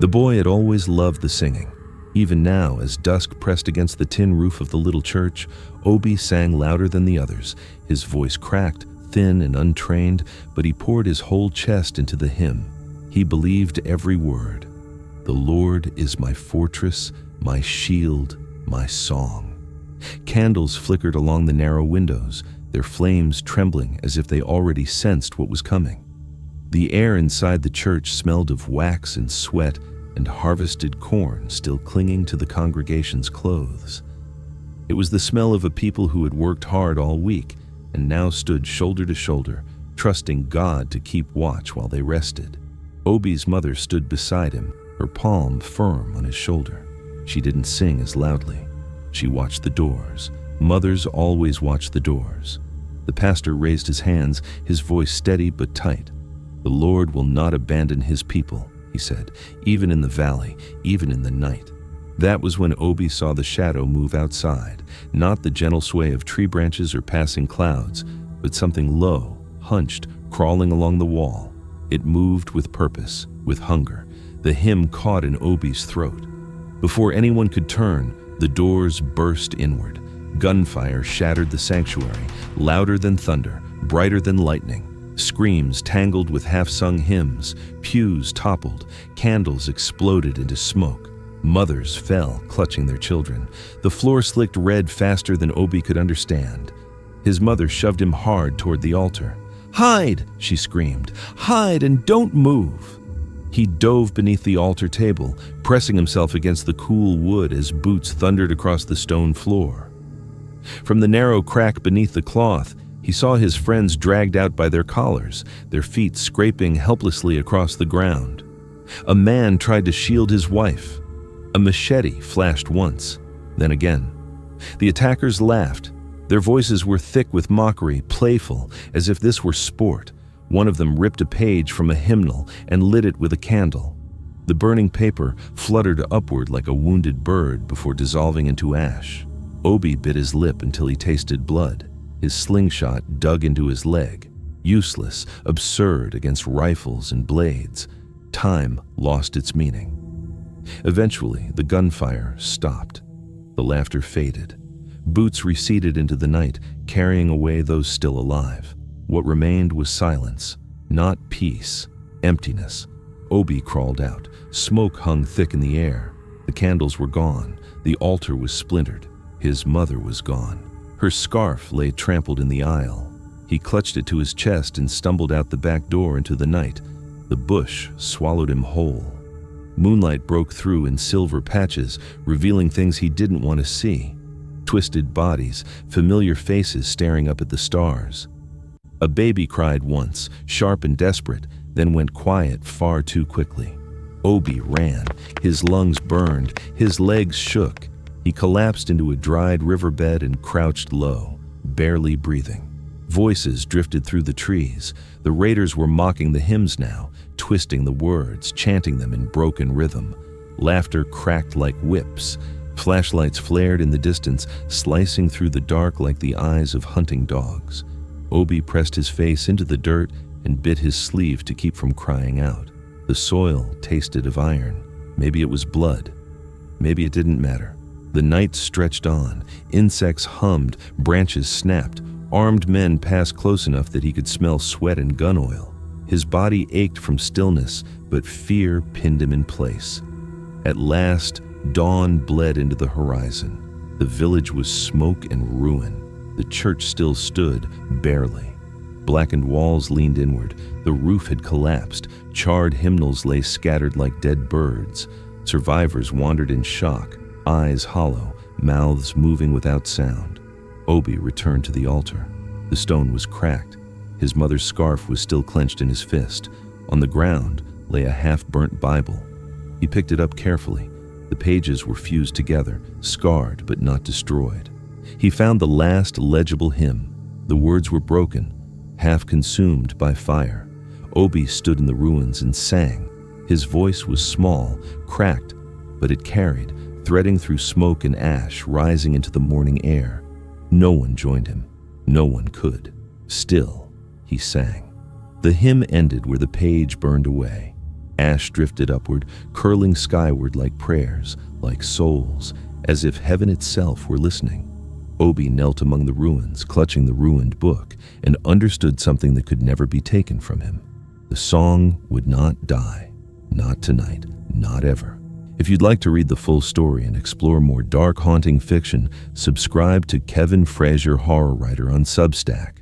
The boy had always loved the singing. Even now, as dusk pressed against the tin roof of the little church, Obi sang louder than the others. His voice cracked, thin and untrained, but he poured his whole chest into the hymn. He believed every word. "The Lord is my fortress, my shield, my song." Candles flickered along the narrow windows, their flames trembling as if they already sensed what was coming. The air inside the church smelled of wax and sweat and harvested corn still clinging to the congregation's clothes. It was the smell of a people who had worked hard all week and now stood shoulder to shoulder, trusting God to keep watch while they rested. Obi's mother stood beside him, her palm firm on his shoulder. She didn't sing as loudly. She watched the doors. Mothers always watch the doors. The pastor raised his hands, his voice steady but tight. "The Lord will not abandon his people," he said, "even in the valley, even in the night." That was when Obi saw the shadow move outside, not the gentle sway of tree branches or passing clouds, but something low, hunched, crawling along the wall. It moved with purpose, with hunger. The hymn caught in Obi's throat. Before anyone could turn, the doors burst inward. Gunfire shattered the sanctuary, louder than thunder, brighter than lightning. Screams tangled with half-sung hymns, pews toppled, candles exploded into smoke. Mothers fell, clutching their children. The floor slicked red faster than Obi could understand. His mother shoved him hard toward the altar. "Hide!" she screamed. "Hide and don't move!" He dove beneath the altar table, pressing himself against the cool wood as boots thundered across the stone floor. From the narrow crack beneath the cloth, he saw his friends dragged out by their collars, their feet scraping helplessly across the ground. A man tried to shield his wife. A machete flashed once, then again. The attackers laughed. Their voices were thick with mockery, playful, as if this were sport. One of them ripped a page from a hymnal and lit it with a candle. The burning paper fluttered upward like a wounded bird before dissolving into ash. Obi bit his lip until he tasted blood. His slingshot dug into his leg. Useless, absurd against rifles and blades. Time lost its meaning. Eventually, the gunfire stopped. The laughter faded. Boots receded into the night, carrying away those still alive. What remained was silence, not peace, emptiness. Obi crawled out. Smoke hung thick in the air. The candles were gone. The altar was splintered. His mother was gone. Her scarf lay trampled in the aisle. He clutched it to his chest and stumbled out the back door into the night. The bush swallowed him whole. Moonlight broke through in silver patches, revealing things he didn't want to see. Twisted bodies, familiar faces staring up at the stars. A baby cried once, sharp and desperate, then went quiet far too quickly. Obi ran. His lungs burned. His legs shook. He collapsed into a dried riverbed and crouched low, barely breathing. Voices drifted through the trees. The raiders were mocking the hymns now, twisting the words, chanting them in broken rhythm. Laughter cracked like whips. Flashlights flared in the distance, slicing through the dark like the eyes of hunting dogs. Obi pressed his face into the dirt and bit his sleeve to keep from crying out. The soil tasted of iron. Maybe it was blood. Maybe it didn't matter. The night stretched on. Insects hummed, branches snapped. Armed men passed close enough that he could smell sweat and gun oil. His body ached from stillness, but fear pinned him in place. At last, dawn bled into the horizon. The village was smoke and ruin. The church still stood, barely. Blackened walls leaned inward. The roof had collapsed. Charred hymnals lay scattered like dead birds. Survivors wandered in shock, eyes hollow, mouths moving without sound. Obi returned to the altar. The stone was cracked. His mother's scarf was still clenched in his fist. On the ground lay a half-burnt Bible. He picked it up carefully. The pages were fused together, scarred but not destroyed. He found the last legible hymn. The words were broken, half consumed by fire. Obi stood in the ruins and sang. His voice was small, cracked, but it carried, threading through smoke and ash, rising into the morning air. No one joined him. No one could. Still, he sang. The hymn ended where the page burned away. Ash drifted upward, curling skyward like prayers, like souls, as if heaven itself were listening. Obi knelt among the ruins, clutching the ruined book, and understood something that could never be taken from him. The song would not die. Not tonight. Not ever. If you'd like to read the full story and explore more dark, haunting fiction, subscribe to Kevin Frasure Horror Writer on Substack.